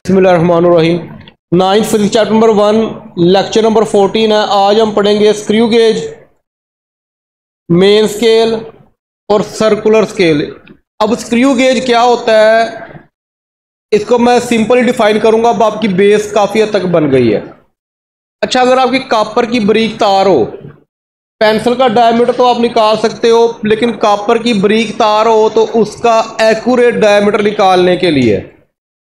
बिस्मिल्लाहिर्रहमानिर्रहीम। 9th physics chapter number 1 lecture number 14 है। आज हम पढ़ेंगे स्क्रू गेज, मेन स्केल और सर्कुलर स्केल। अब स्क्रू गेज क्या होता है इसको मैं सिंपली डिफाइन करूंगा। अब आपकी बेस काफ़ी हद तक बन गई है। अच्छा, अगर आपकी कापर की बारीक तार हो, पेंसिल का डायमीटर तो आप निकाल सकते हो, लेकिन कापर की बारीक तार हो तो उसका एक्यूरेट डायमीटर निकालने के लिए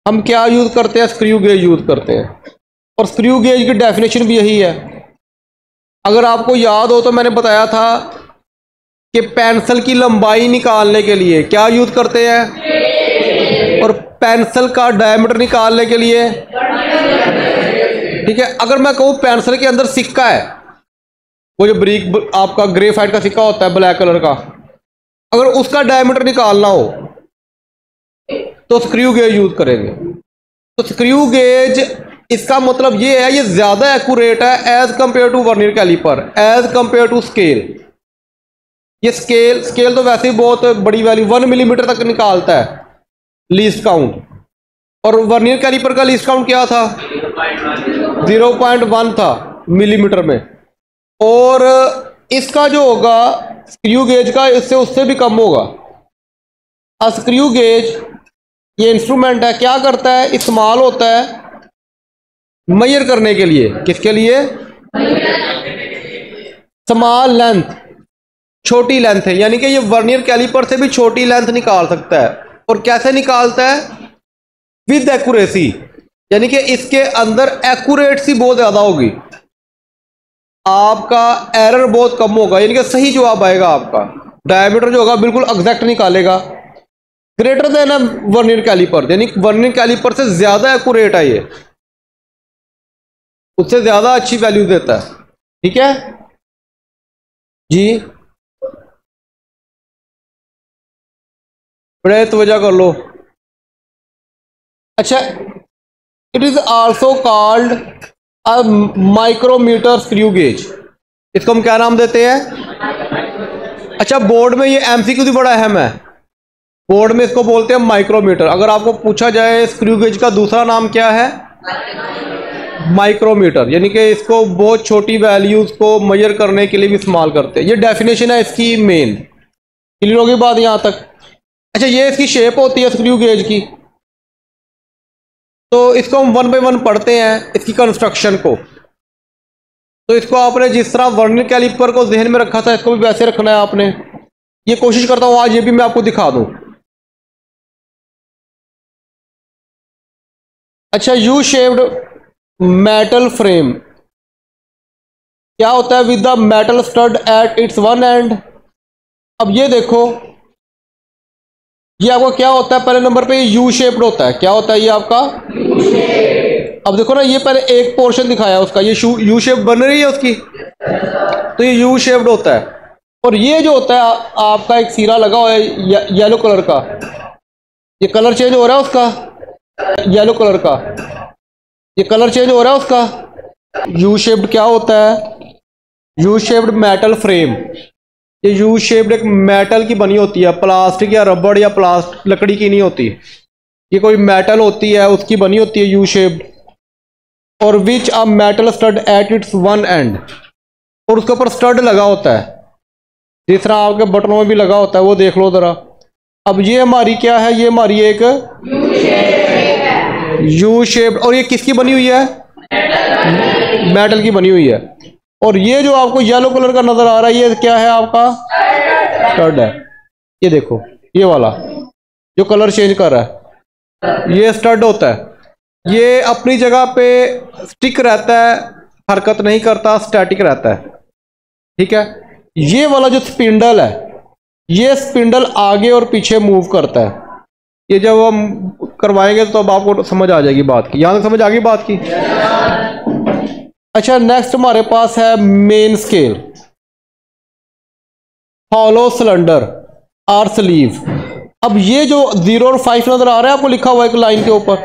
हम क्या यूज़ करते हैं? स्क्रू गेज यूज़ करते हैं। और स्क्रू गेज की डेफिनेशन भी यही है। अगर आपको याद हो तो मैंने बताया था कि पेंसिल की लंबाई निकालने के लिए क्या यूज़ करते हैं, और पेंसिल का डायमीटर निकालने के लिए, ठीक है। अगर मैं कहूँ पेंसिल के अंदर सिक्का है, वो जो ब्रीक आपका ग्रेफाइट का सिक्का होता है ब्लैक कलर का, अगर उसका डायमीटर निकालना हो तो स्क्रू गेज यूज करेंगे। तो स्क्रू गेज इसका मतलब ये है, ये ज्यादा एक्यूरेट है as compare to vernier caliper, as compare to scale. ये स्केल तो वैसे ही बहुत बड़ी वैल्यू 1 मिलीमीटर तक निकालता है लीस्ट काउंट, और वर्नियर कैलिपर का लीस्ट काउंट क्या था? 0.1 था मिलीमीटर में। और इसका जो होगा स्क्रू गेज का, इससे उससे भी कम होगा। स्क्रू गेज ये इंस्ट्रूमेंट है, क्या करता है? इस्तेमाल होता है मेजर करने के लिए। किसके लिए? स्मॉल लेंथ, छोटी लेंथ है, यानी कि ये वर्नियर कैलिपर से भी छोटी लेंथ निकाल सकता है। और कैसे निकालता है? विद एक्यूरेसी, यानी कि इसके अंदर एक्यूरेसी बहुत ज्यादा होगी, आपका एरर बहुत कम होगा, यानी कि सही जवाब आएगा। आपका डायमीटर जो होगा बिल्कुल एग्जैक्ट निकालेगा। ग्रेटर देन वर्नियर कैलिपर, यानी वर्नियर कैलिपर से ज्यादा एक्यूरेट है, ये उससे ज्यादा अच्छी वैल्यू देता है। ठीक है जी, बड़े तवज्जो कर लो। अच्छा, it is also called a micrometer screw gauge. इसको हम क्या नाम देते हैं? अच्छा, बोर्ड में ये एमसीक्यू भी बड़ा अहम है। बोर्ड में इसको बोलते हैं माइक्रोमीटर। अगर आपको पूछा जाए स्क्रू गेज का दूसरा नाम क्या है? माइक्रोमीटर, यानी कि इसको बहुत छोटी वैल्यूज को मेजर करने के लिए भी इस्तेमाल करते हैं। ये डेफिनेशन है इसकी मेन। क्लियर होगी बात यहां तक? अच्छा, ये इसकी शेप होती है स्क्रू गेज की, तो इसको हम 1 बाय 1 पढ़ते हैं, इसकी कंस्ट्रक्शन को। तो इसको आपने जिस तरह वर्नियर कैलिपर को जहन में रखा था, इसको भी वैसे रखना है आपने। ये कोशिश करता हूं आज ये भी मैं आपको दिखा दूं। अच्छा, यू शेप्ड मेटल फ्रेम क्या होता है? With the metal stud at its one and. अब ये देखो, ये आपका क्या होता है? पहले नंबर पे यू शेप्ड होता है। क्या होता है ये आपका? अब देखो ना, ये पहले एक पोर्शन दिखाया उसका, ये यू शेप बन रही है उसकी, तो ये यू शेप्ड होता है। और ये जो होता है आपका एक सिरा लगा हुआ है येलो कलर का, ये कलर चेंज हो रहा है उसका, येलो कलर का ये कलर चेंज हो रहा है उसका। यू शेप्ड क्या होता है? U shaped metal frame. ये यू शेप्ड एक मेटल की बनी होती है, प्लास्टिक या रबड़ या लकड़ी की नहीं होती, ये कोई मेटल होती है, उसकी बनी होती है यू शेप्ड। और which a metal stud at its one end, और उसके ऊपर स्टड लगा होता है, जिस तरह आपके बटनों में भी लगा होता है, वो देख लो जरा। अब ये हमारी क्या है? ये हमारी एक यू शेप्ड, और ये किसकी बनी हुई है? मेटल की बनी हुई है। और ये जो आपको येलो कलर का नजर आ रहा है, ये क्या है? आपका स्टड है। ये देखो, ये वाला जो कलर चेंज कर रहा है, ये स्टड होता है। ये अपनी जगह पे स्टिक रहता है, हरकत नहीं करता, स्टैटिक रहता है। ठीक है। ये वाला जो स्पिंडल है, ये स्पिंडल आगे और पीछे मूव करता है। ये जब हम करवाएंगे तो अब आपको समझ आ जाएगी बात की। यहां तक समझ आ गई बात की? अच्छा, नेक्स्ट हमारे पास है मेन स्केल, हॉलो सिलेंडर और स्लीव। अब ये जो 0 और 5 नजर आ रहा है आपको लिखा हुआ है एक लाइन के ऊपर,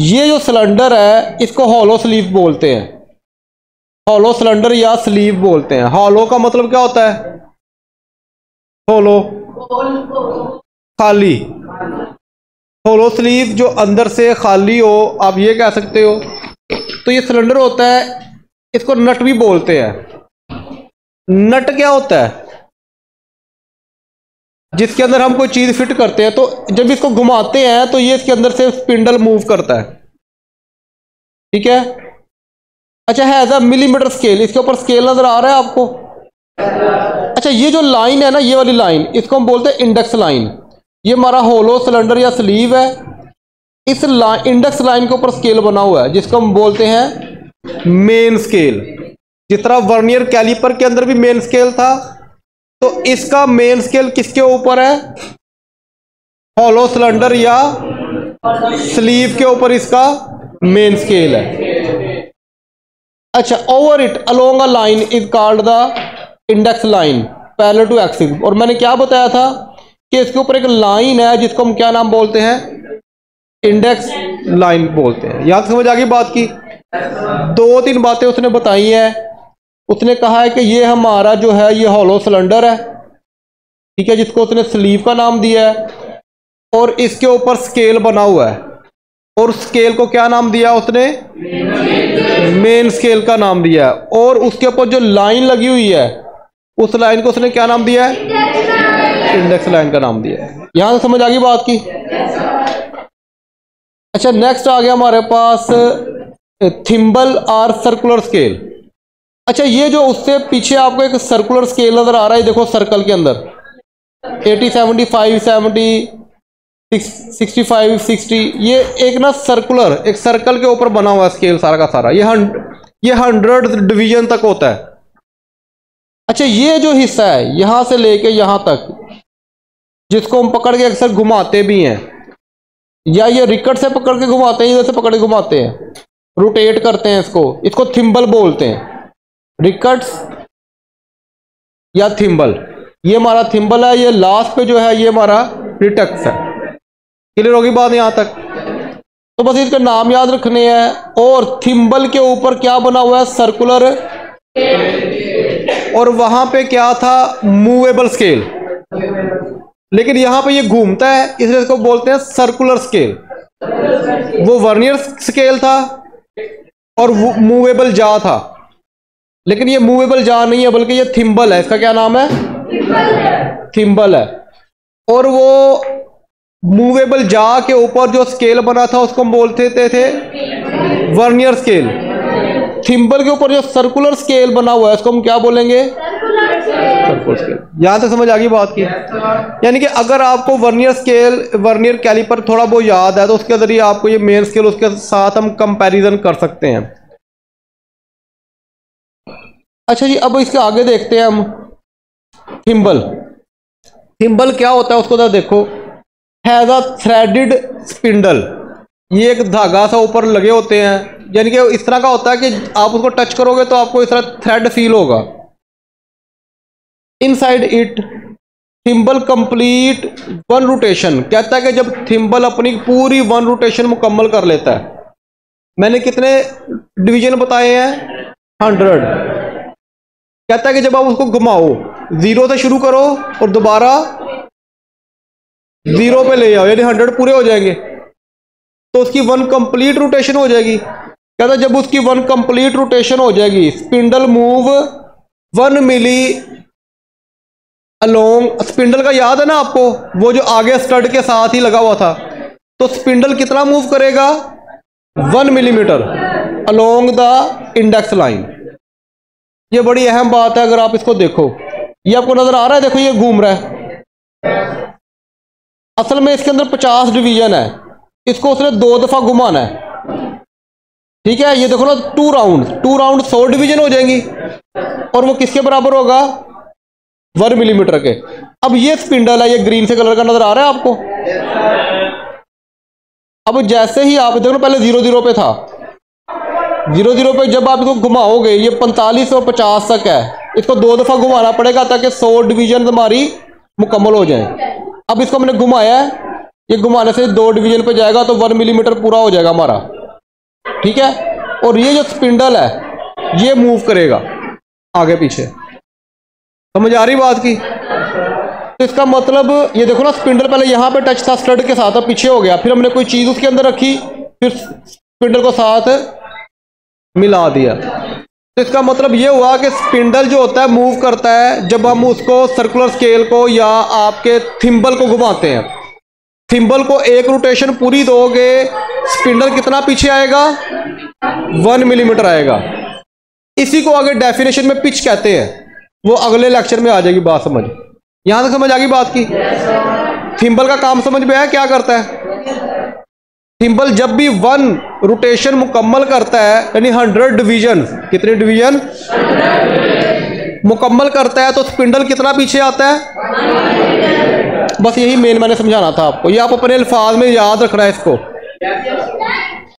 ये जो सिलेंडर है इसको हॉलो स्लीव बोलते हैं। हॉलो सिलेंडर या स्लीव बोलते हैं। हॉलो का मतलब क्या होता है? हॉलो खाली, होलो स्लीव जो अंदर से खाली हो, आप ये कह सकते हो। तो ये सिलेंडर होता है, इसको नट भी बोलते हैं। नट क्या होता है? जिसके अंदर हम कोई चीज फिट करते हैं, तो जब इसको घुमाते हैं तो ये इसके अंदर से स्पिंडल मूव करता है। ठीक है। अच्छा, है एज अ मिलीमीटर स्केल, इसके ऊपर स्केल नजर आ रहा है आपको? अच्छा, ये जो लाइन है ना, ये वाली लाइन, इसको हम बोलते हैं इंडेक्स लाइन। ये हमारा होलो सिलेंडर या स्लीव है। इस इंडेक्स लाइन के ऊपर स्केल बना हुआ है, जिसको हम बोलते हैं मेन स्केल। जिस तरह वर्नियर कैलिपर के अंदर भी मेन स्केल था, तो इसका मेन स्केल किसके ऊपर है? होलो सिलेंडर या स्लीव के ऊपर इसका मेन स्केल है। अच्छा, over it along a line is called the index line parallel to axis. और मैंने क्या बताया था कि इसके ऊपर एक लाइन है जिसको हम क्या नाम बोलते हैं? इंडेक्स लाइन बोलते हैं। यहां समझ आ गई बात की? 2-3 बातें उसने बताई हैं। उसने कहा है कि ये हमारा जो है ये होलो सिलेंडर है, ठीक है, जिसको उसने स्लीव का नाम दिया है, और इसके ऊपर स्केल बना हुआ है, और स्केल को क्या नाम दिया उसने? मेन स्केल का नाम दिया है। और उसके ऊपर जो लाइन लगी हुई है, उस लाइन को उसने क्या नाम दिया है? इंडेक्स लाइन का नाम दिया है। यहां से समझ आ गई बात की? अच्छा, नेक्स्ट आ गया हमारे पास थिम्बल और सर्कुलर स्केल। अच्छा, ये जो उससे पीछे आपको एक सर्कुलर स्केल नजर आ रहा है, देखो सर्कल के अंदर 80, 75, 70, 65, 60, ये एक ना सर्कुलर, एक सर्कल के ऊपर बना हुआ स्केल सारा का सारा। ये 100 डिवीजन तक होता है। अच्छा, ये जो हिस्सा है यहां से लेके यहां तक, जिसको हम पकड़ के अक्सर घुमाते भी हैं, या ये रिकट से पकड़ के घुमाते हैं, इधर से पकड़ के घुमाते हैं, रोटेट करते हैं, इसको थिम्बल बोलते हैं। रिकट्स या थिम्बल, ये हमारा थिम्बल है। ये लास्ट पे जो है ये हमारा रिटक्स है। क्लियर होगी बात यहां तक? तो बस इसके नाम याद रखने हैं। और थिम्बल के ऊपर क्या बना हुआ है? सर्कुलर। और वहां पे क्या था? Movable scale. लेकिन यहां पे ये घूमता है, इसलिए इसको बोलते हैं सर्कुलर स्केल। वो वर्नियर स्केल था और वो मूवेबल जा था, लेकिन ये मूवेबल जा नहीं है, बल्कि ये थिम्बल है। इसका क्या नाम है? थिम्बल है। और वो मूवेबल जा के ऊपर जो स्केल बना था उसको हम बोलते थे वर्नियर स्केल। थिम्बल के ऊपर जो सर्कुलर स्केल बना हुआ है उसको हम क्या बोलेंगे? Circular scale. यहां तक समझ आ गई बात की? यानी कि अगर आपको वर्नियर स्केल, वर्नियर कैलिपर थोड़ा बहुत याद है, तो उसके जरिए आपको ये मेन स्केल, उसके साथ हम कंपैरिजन कर सकते हैं। अच्छा जी, अब इसके आगे देखते हैं हम थिम्बल। थिम्बल क्या होता है उसको तो देखो, हैज अ थ्रेडेड स्पिंडल। ये एक धागा सा ऊपर लगे होते हैं, यानी कि इस तरह का होता है कि आप उसको टच करोगे तो आपको इस तरह थ्रेड फील होगा। Inside it thimble complete 1 rotation. कहता है कि जब थिम्बल अपनी पूरी 1 रोटेशन मुकम्मल कर लेता है, मैंने कितने डिवीजन बताए हैं? 100। कहता है कि जब आप उसको घुमाओ, 0 से शुरू करो और दोबारा 0 पे ले आओ, यानी 100 पूरे हो जाएंगे, तो उसकी 1 कंप्लीट रोटेशन हो जाएगी। कहता है जब उसकी 1 कंप्लीट रोटेशन हो जाएगी, स्पिंडल मूव 1 मिली अलोंग। स्पिंडल का याद है ना आपको, वो जो आगे स्टड के साथ ही लगा हुआ था, तो स्पिंडल कितना मूव करेगा? 1 millimetre along the index line. ये बड़ी अहम बात है। अगर आप इसको देखो, ये आपको नजर आ रहा है, देखो ये घूम रहा है। असल में इसके अंदर 50 डिवीजन है, इसको उसने 2 दफा घुमाना है। ठीक है, ये देखो ना, 2 राउंड 100 डिवीजन हो जाएंगी, और वो किसके बराबर होगा? 1 मिलीमीटर के। अब ये स्पिंडल है, ये ग्रीन से कलर का नजर आ रहा है आपको। अब जैसे ही आप देखो, पहले 0-0 पे था, 0-0 पे जब आप इसको घुमाओगे, ये 45 और 50 तक है, इसको 2 दफा घुमाना पड़ेगा ताकि 100 डिवीजन हमारी मुकम्मल हो जाए। अब इसको मैंने घुमाया है, ये घुमाने से 2 डिवीजन पे जाएगा, तो 1 मिलीमीटर पूरा हो जाएगा हमारा। ठीक है, और ये जो स्पिंडल है ये मूव करेगा आगे पीछे। समझ आ रही बात की? तो इसका मतलब ये देखो ना, स्पिंडल पहले यहाँ पे टच था स्टड के साथ, अब पीछे हो गया, फिर हमने कोई चीज़ उसके अंदर रखी, फिर स्पिंडल को साथ मिला दिया। तो इसका मतलब ये हुआ कि स्पिंडल जो होता है मूव करता है जब हम उसको सर्कुलर स्केल को या आपके थिम्बल को घुमाते हैं। थिम्बल को एक रोटेशन पूरी दोगे, स्पिंडल कितना पीछे आएगा? 1 मिलीमीटर आएगा। इसी को आगे डेफिनेशन में पिच कहते हैं, वो अगले लेक्चर में आ जाएगी बात समझ। यहां तक समझ आ गई बात की? थिम्बल का काम समझ में आया क्या करता है? थिम्बल जब भी 1 रोटेशन मुकम्मल करता है, यानी 100 डिवीजन, कितने डिवीजन मुकम्मल करता है, तो स्पिंडल कितना पीछे आता है? बस यही मेन मैंने समझाना था आपको, ये आप अपने अल्फाज में याद रखना है इसको।